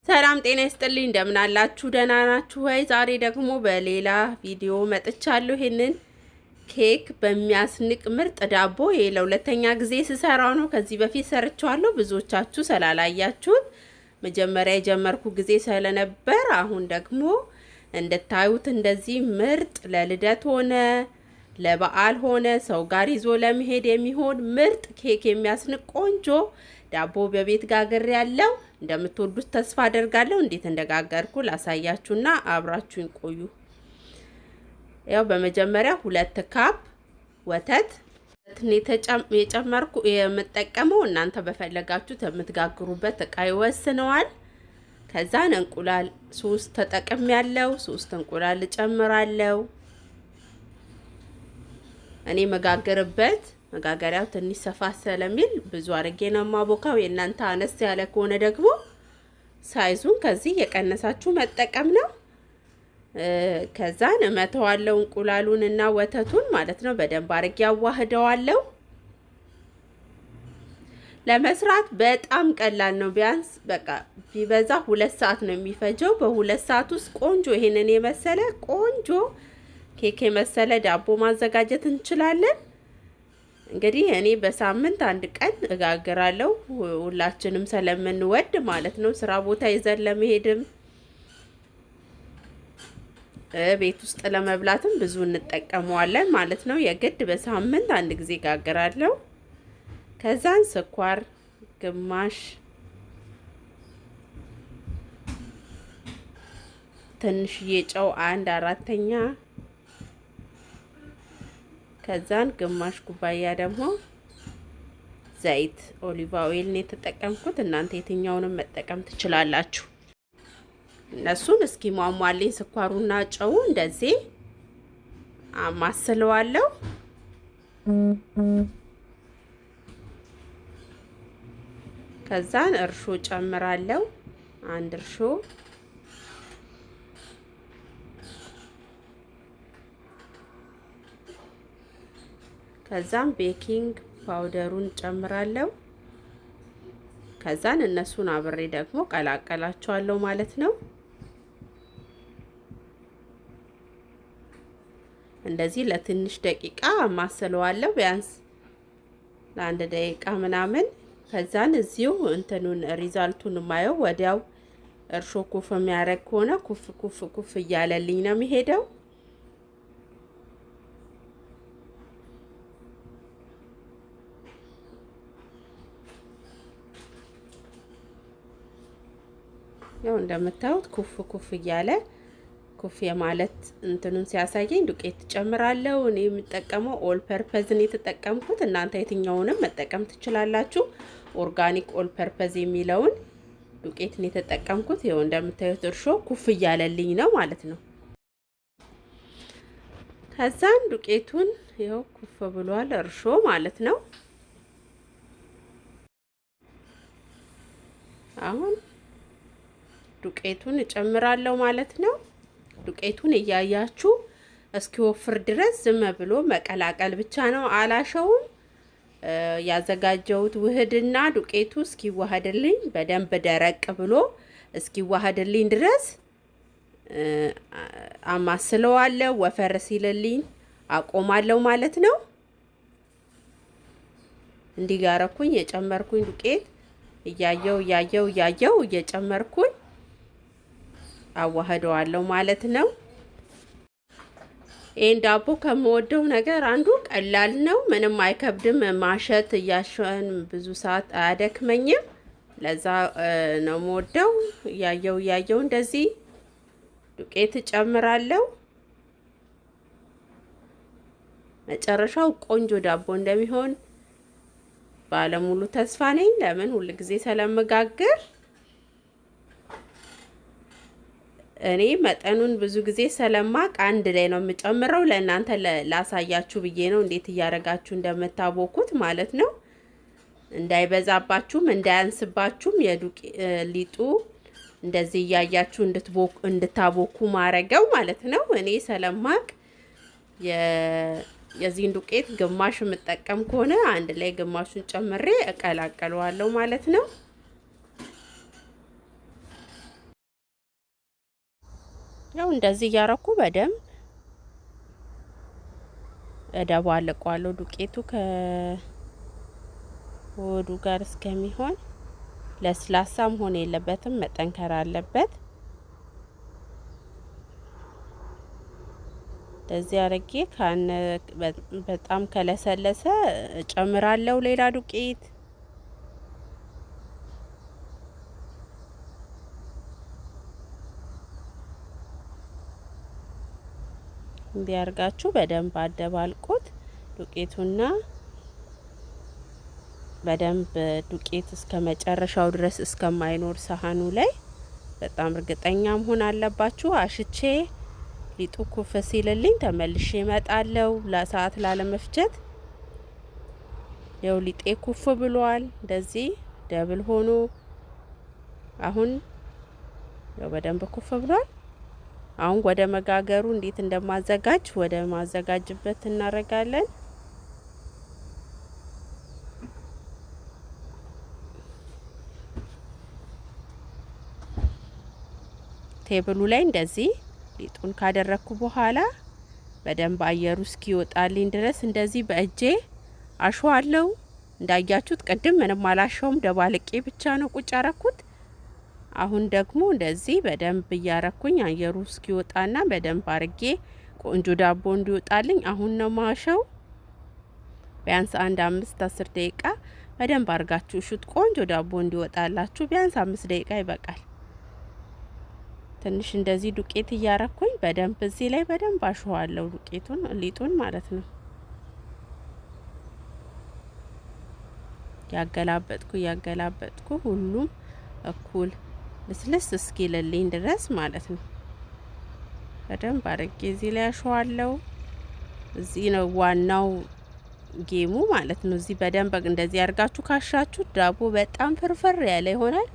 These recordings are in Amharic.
ሰላም ጤና ይስጥልኝ እንደምን አላችሁ ደህና ናችሁ ወይ? ዛሬ ደግሞ በሌላ ቪዲዮ መጥቻለሁ። ይሄንን ኬክ በሚያስንቅ ምርጥ ዳቦ ለሁለተኛ ጊዜ ስሰራው ነው። ከዚህ በፊት ሰርቻለሁ። ብዙዎቻችሁ ስላላያችሁት መጀመሪያ የጀመርኩ ጊዜ ስለነበር አሁን ደግሞ እንድታዩት እንደዚህ ምርጥ ለልደት ሆነ ለበዓል ሆነ ሰው ጋር ይዞ ለመሄድ የሚሆን ምርጥ ኬክ የሚያስንቅ ቆንጆ ዳቦ በቤት ጋገር ያለው እንደምትወዱት ተስፋ አደርጋለሁ። እንዴት እንደጋገርኩ ላሳያችሁና አብራችሁን ቆዩ። ያው በመጀመሪያ 2 ካፕ ወተት የጨመርኩ የምጠቀመው እናንተ በፈለጋችሁት የምትጋግሩበት እቃ ይወስነዋል። ከዛን እንቁላል 3 ተጠቅም ያለው 3 እንቁላል ጨምራለሁ። እኔ መጋገርበት መጋገሪያው ትንሽ ሰፋ ስለሚል ብዙ አርጌ ነው ማቦካው። የእናንተ አነስ ያለ ከሆነ ደግሞ ሳይዙን ከዚህ የቀነሳችሁ መጠቀም ነው። ከዛን እመተዋለሁ እንቁላሉን እና ወተቱን ማለት ነው። በደንብ አርጌ አዋህደዋለሁ። ለመስራት በጣም ቀላል ነው። ቢያንስ በቃ ቢበዛ 2 ሰዓት ነው የሚፈጀው። በ2 ሰዓት ውስጥ ቆንጆ ይሄንን የመሰለ ቆንጆ ኬክ የመሰለ ዳቦ ማዘጋጀት እንችላለን። እንግዲህ እኔ በሳምንት 1 ቀን እጋግራለሁ። ሁላችንም ስለምንወድ ማለት ነው። ስራ ቦታ ይዘን ለመሄድም ቤት ውስጥ ለመብላትም ብዙ እንጠቀመዋለን ማለት ነው። የግድ በሳምንት 1 ጊዜ እጋግራለሁ። ከዛን ስኳር ግማሽ፣ ትንሽዬ ጨው 1/4ኛ፣ ከዛን ግማሽ ኩባያ ደግሞ ዘይት ኦሊቭ ኦይል ነው የተጠቀምኩት። እናንተ የትኛውንም መጠቀም ትችላላችሁ። እነሱን እስኪ ማሟልኝ ስኳሩና ጨው እንደዚህ አማስለዋለሁ። ከዛን እርሾ ጨምራለሁ፣ 1 እርሾ። ከዛን ቤኪንግ ፓውደሩን ጨምራለሁ። ከዛን እነሱን አብሬ ደግሞ ቀላቀላቸዋለሁ ማለት ነው። እንደዚህ ለትንሽ ደቂቃ አማስለዋለሁ፣ ቢያንስ ለ1 ደቂቃ ምናምን። ከዛን እዚሁ እንትኑን ሪዛልቱን ማየው ወዲያው እርሾ ኩፍ የሚያደርግ ከሆነ ኩፍ እያለልኝ ነው የሚሄደው። ያው እንደምታዩት ኩፍ እያለ ኩፍ የማለት እንትኑን ሲያሳየኝ ዱቄት ጨምራለሁ። እኔ የምጠቀመው ኦል ፐርፐዝ ነው የተጠቀምኩት። እናንተ የትኛውንም መጠቀም ትችላላችሁ። ኦርጋኒክ ኦል ፐርፐዝ የሚለውን ዱቄት ነው የተጠቀምኩት። ይኸው እንደምታዩት እርሾ ኩፍ እያለልኝ ነው ማለት ነው። ከዛን ዱቄቱን ይኸው ኩፍ ብሏል እርሾ ማለት ነው። አሁን ዱቄቱን እጨምራለሁ ማለት ነው። ዱቄቱን እያያችሁ እስኪወፍር ድረስ ዝም ብሎ መቀላቀል ብቻ ነው። አላሸውም። ያዘጋጀሁት ውህድና ዱቄቱ እስኪዋሃድልኝ በደንብ ደረቅ ብሎ እስኪዋሃድልኝ ድረስ አማስለዋለሁ። ወፈር ሲልልኝ አቆማለሁ ማለት ነው። እንዲጋረኩኝ የጨመርኩኝ ዱቄት እያየው እየጨመርኩኝ አዋህደዋለሁ ማለት ነው። ይሄን ዳቦ ከምወደው ነገር አንዱ ቀላል ነው። ምንም አይከብድም። ማሸት እያሸን ብዙ ሰዓት አያደክመኝም። ለዛ ነው የምወደው። እያየው እንደዚህ ዱቄት ጨምራለሁ። መጨረሻው ቆንጆ ዳቦ እንደሚሆን ባለሙሉ ተስፋ ነኝ። ለምን ሁሉ ጊዜ ስለምጋግር እኔ መጠኑን ብዙ ጊዜ ስለማቅ አንድ ላይ ነው የምጨምረው። ለእናንተ ላሳያችሁ ብዬ ነው እንዴት እያደረጋችሁ እንደምታቦኩት ማለት ነው። እንዳይበዛባችሁም እንዳያንስባችሁም ሊጡ እንደዚህ እያያችሁ እንድታቦኩ ማረገው ማለት ነው። እኔ ስለማቅ የዚህን ዱቄት ግማሽ የምጠቀም ከሆነ አንድ ላይ ግማሹን ጨምሬ እቀላቀለዋለሁ ማለት ነው። ያው እንደዚህ እያረኩ በደንብ እደባልቀዋለሁ ዱቄቱ ከወዱ ጋር እስከሚሆን። ለስላሳ መሆን የለበትም፣ መጠንከር አለበት። እንደዚህ አርጌ በጣም ከለሰለሰ እጨምራለሁ ሌላ ዱቄት። እንዲያርጋችሁ በደንብ አደባልቁት ዱቄቱና በደንብ ዱቄት እስከ መጨረሻው ድረስ እስከማይኖር ሳህኑ ላይ በጣም እርግጠኛ መሆን አለባችሁ። አሽቼ ሊጡ ኩፍ ሲልልኝ ተመልሼ እመጣለሁ ለሰዓት ላለመፍጀት። ያው ሊጤ ኩፍ ብሏል እንደዚህ ደብል ሆኖ አሁን ያው በደንብ ኩፍ ብሏል። አሁን ወደ መጋገሩ እንዴት እንደማዘጋጅ ወደ ማዘጋጅበት እናረጋለን። ቴብሉ ላይ እንደዚህ ሊጡን ካደረኩ በኋላ በደንብ አየሩ እስኪወጣልኝ ድረስ እንደዚህ በእጄ አሸዋለሁ። እንዳያችሁት ቅድም ምንም አላሸውም፣ ደባልቄ ብቻ ነው ቁጭ አረኩት። አሁን ደግሞ እንደዚህ በደንብ እያረኩኝ አየሩ እስኪወጣና በደንብ አርጌ ቆንጆ ዳቦ እንዲወጣልኝ አሁን ነው ማሸው። ቢያንስ 5-10 ደቂቃ በደንብ አርጋችሁ ሹት። ቆንጆ ዳቦ እንዲወጣላችሁ ቢያንስ 5 ደቂቃ ይበቃል። ትንሽ እንደዚህ ዱቄት እያረኩኝ በደንብ እዚህ ላይ በደንብ አሸዋለሁ ሊጡን ማለት ነው። ያገላበጥኩ ሁሉም እኩል ልስልስ እስኪልልኝ ድረስ ማለት ነው። በደንብ አርጌ እዚህ ላይ አሸዋለሁ። እዚህ ነው ዋናው ጌሙ ማለት ነው። እዚህ በደንብ እንደዚህ አርጋችሁ ካሻችሁ ዳቦ በጣም ፍርፍር ያለ ይሆናል።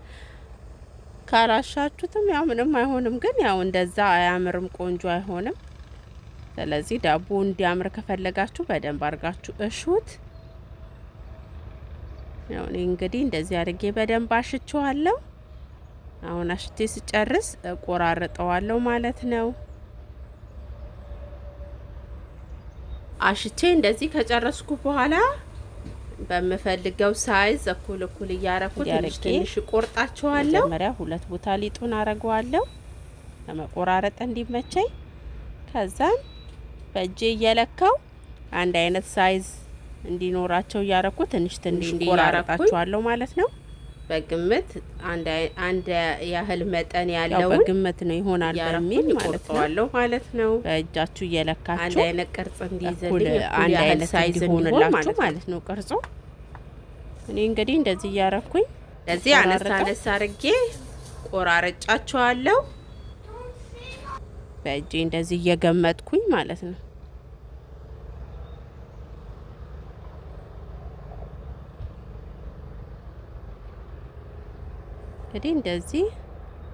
ካላሻችሁትም ያው ምንም አይሆንም፣ ግን ያው እንደዛ አያምርም፣ ቆንጆ አይሆንም። ስለዚህ ዳቦ እንዲያምር ከፈለጋችሁ በደንብ አርጋችሁ እሹት። ያው እኔ እንግዲህ እንደዚህ አርጌ በደንብ አሽቸዋለሁ። አሁን አሽቴ ስጨርስ ቆራርጠዋለሁ ማለት ነው። አሽቼ እንደዚህ ከጨረስኩ በኋላ በመፈልገው ሳይዝ እኩል እያረኩ ትንሽ ቆርጣቸዋለሁ። መጀመሪያ 2 ቦታ ሊጡን አረጋዋለሁ ለመቆራረጥ እንዲመቸኝ። ከዛን በእጄ እየለካው አንድ አይነት ሳይዝ እንዲኖራቸው እያረኩ ትንሽ ቆራረጣቸዋለሁ ማለት ነው። በግምት አንድ ያህል መጠን ያለው በግምት ነው ይሆናል በሚል ማለት ነው። በእጃችሁ እየለካችሁ አንድ አይነት ቅርጽ እንዲይዝልኝ አንድ አይነት ሳይዝ እንዲሆንላችሁ ማለት ነው ቅርጹ። እኔ እንግዲህ እንደዚህ እያረኩኝ እንደዚህ አነሳ አርጌ ቆራረጫቸዋለሁ በእጄ እንደዚህ እየገመጥኩኝ ማለት ነው። እንግዲህ እንደዚህ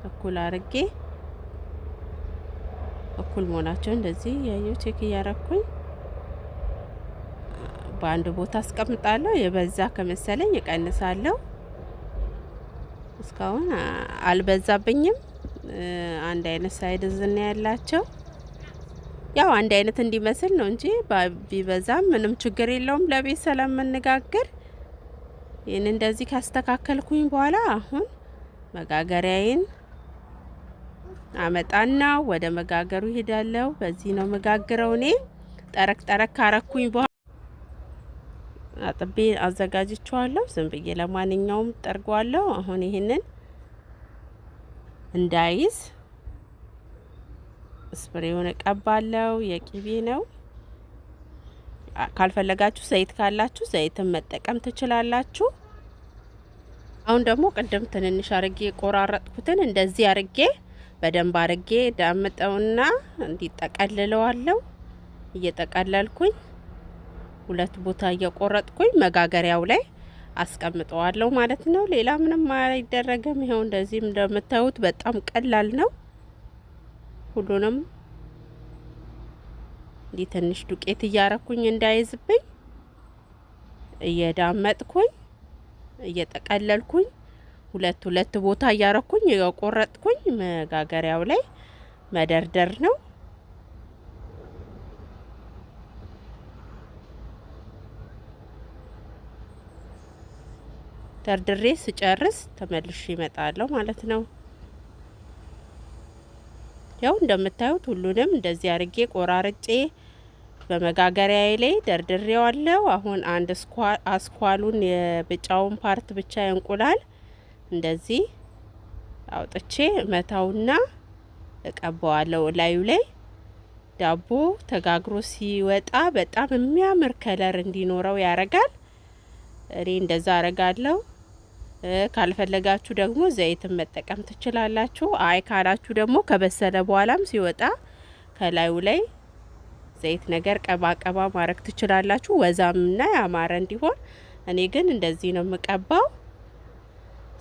እኩል አርጌ እኩል መሆናቸው እንደዚህ ያዩ ቼክ እያረኩኝ በአንድ ቦታ አስቀምጣለሁ። የበዛ ከመሰለኝ እቀንሳለሁ። እስካሁን አልበዛብኝም። አንድ አይነት ሳይዝ ነው ያላቸው። ያው አንድ አይነት እንዲመስል ነው እንጂ ቢበዛም ምንም ችግር የለውም ለቤት ስለምንጋግር። ይሄን እንደዚህ ካስተካከልኩኝ በኋላ አሁን መጋገሪያዬን አመጣና ወደ መጋገሩ ይሄዳለሁ። በዚህ ነው መጋገረው። እኔ ጠረቅ ካረኩኝ በኋላ አጥቤ አዘጋጅቼዋለሁ። ዝም ብዬ ለማንኛውም ጠርጓለሁ። አሁን ይሄንን እንዳይዝ ስፕሬውን እቀባለሁ። የቂቤ ነው። ካልፈለጋችሁ ዘይት ካላችሁ ዘይትን መጠቀም ትችላላችሁ። አሁን ደግሞ ቅድም ትንንሽ አርጌ ቆራረጥኩትን እንደዚህ አርጌ በደንብ አርጌ ዳምጠውና እንዲጠቀልለዋለሁ። እየጠቀለልኩኝ 2 ቦታ እየቆረጥኩኝ መጋገሪያው ላይ አስቀምጠዋለሁ ማለት ነው። ሌላ ምንም አይደረግም። ይሄው እንደዚህ እንደምታዩት በጣም ቀላል ነው። ሁሉንም እንዲህ ትንሽ ዱቄት እያረኩኝ እንዳይዝብኝ እየዳመጥኩኝ እየጠቀለልኩኝ 2 ቦታ እያረኩኝ እየቆረጥኩኝ መጋገሪያው ላይ መደርደር ነው። ደርድሬ ስጨርስ ተመልሼ እመጣለሁ ማለት ነው። ያው እንደምታዩት ሁሉንም እንደዚህ አርጌ ቆራርጬ በመጋገሪያዬ ላይ ደርድሬዋለሁ። አሁን አንድ አስኳሉን የብጫውን ፓርት ብቻ እንቁላል እንደዚህ አውጥቼ መታውና እቀባዋለሁ ላዩ ላይ። ዳቦ ተጋግሮ ሲወጣ በጣም የሚያምር ከለር እንዲኖረው ያረጋል። እኔ እንደዛ አረጋለሁ። ካልፈለጋችሁ ደግሞ ዘይትን መጠቀም ትችላላችሁ። አይ ካላችሁ ደግሞ ከበሰለ በኋላም ሲወጣ ከላዩ ላይ ዘይት ነገር ቀባ ቀባ ማረግ ትችላላችሁ፣ ወዛምና ያማረ እንዲሆን። እኔ ግን እንደዚህ ነው የምቀባው።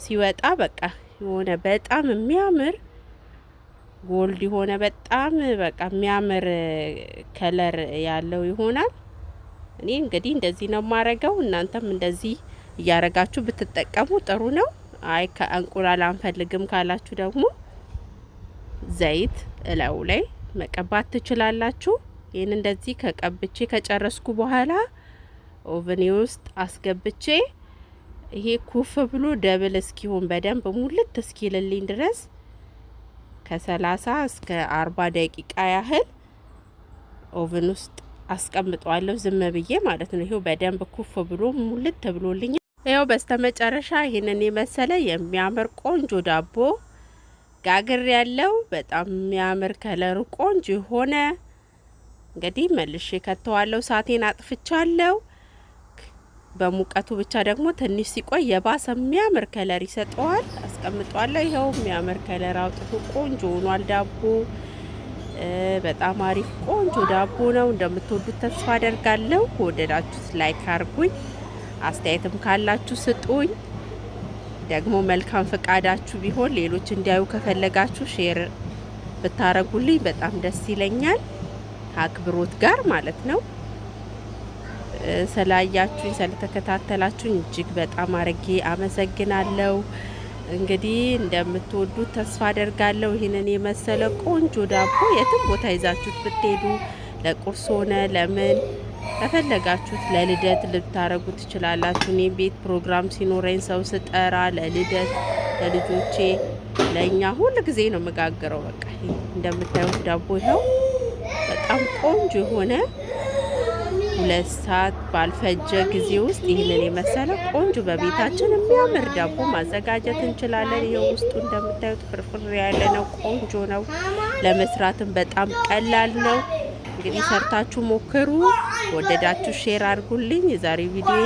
ሲወጣ በቃ የሆነ በጣም የሚያምር ጎልድ የሆነ በጣም በቃ የሚያምር ከለር ያለው ይሆናል። እኔ እንግዲህ እንደዚህ ነው ማረገው። እናንተም እንደዚህ እያረጋችሁ ብትጠቀሙ ጥሩ ነው። አይ ከእንቁላል አንፈልግም ካላችሁ ደግሞ ዘይት እላዩ ላይ መቀባት ትችላላችሁ። ይህን እንደዚህ ከቀብቼ ከጨረስኩ በኋላ ኦቨኔ ውስጥ አስገብቼ ይሄ ኩፍ ብሎ ደብል እስኪሆን በደንብ ሙልት እስኪልልኝ ድረስ ከ30 እስከ 40 ደቂቃ ያህል ኦቨን ውስጥ አስቀምጧለሁ፣ ዝም ብዬ ማለት ነው። ይሄው በደንብ ኩፍ ብሎ ሙልት ተብሎልኝ ይሄው በስተመጨረሻ ይሄንን የመሰለ የሚያምር ቆንጆ ዳቦ ጋግር ያለው በጣም የሚያምር ከለሩ ቆንጆ ሆነ። እንግዲህ መልሼ ከተዋለው ሳቴን አጥፍቻለሁ። በሙቀቱ ብቻ ደግሞ ትንሽ ሲቆይ የባሰ የሚያምር ከለር ይሰጠዋል። አስቀምጧለሁ። ይሄው የሚያምር ከለር አውጥቶ ቆንጆ ሆኗል ዳቦ። በጣም አሪፍ ቆንጆ ዳቦ ነው። እንደምትወዱት ተስፋ አደርጋለሁ። ከወደዳችሁት ላይክ አርጉኝ፣ አስተያየትም ካላችሁ ስጡኝ። ደግሞ መልካም ፈቃዳችሁ ቢሆን ሌሎች እንዲያዩ ከፈለጋችሁ ሼር ብታረጉልኝ በጣም ደስ ይለኛል፣ ከአክብሮት ጋር ማለት ነው። ስላያችሁኝ ስለተከታተላችሁኝ እጅግ በጣም አርጌ አመሰግናለሁ። እንግዲህ እንደምትወዱት ተስፋ አደርጋለሁ። ይህንን የመሰለ ቆንጆ ዳቦ የትም ቦታ ይዛችሁት ብትሄዱ ለቁርስ ሆነ ለምን ከፈለጋችሁት ለልደት ልታረጉ ትችላላችሁ። እኔ ቤት ፕሮግራም ሲኖረኝ ሰው ስጠራ ለልደት ለልጆቼ ለኛ ሁሉ ጊዜ ነው መጋገረው። በቃ እንደምታዩት ዳቦ ይኸው በጣም ቆንጆ የሆነ 2 ሰዓት ባልፈጀ ጊዜ ውስጥ ይህንን የመሰለ ቆንጆ በቤታችን የሚያምር ዳቦ ማዘጋጀት እንችላለን። ይሄው ውስጡ እንደምታዩት ፍርፍር ያለ ነው፣ ቆንጆ ነው። ለመስራትም በጣም ቀላል ነው። እንግዲህ ሰርታችሁ ሞክሩ። ወደዳችሁ ሼር አድርጉልኝ። የዛሬው ቪዲዮ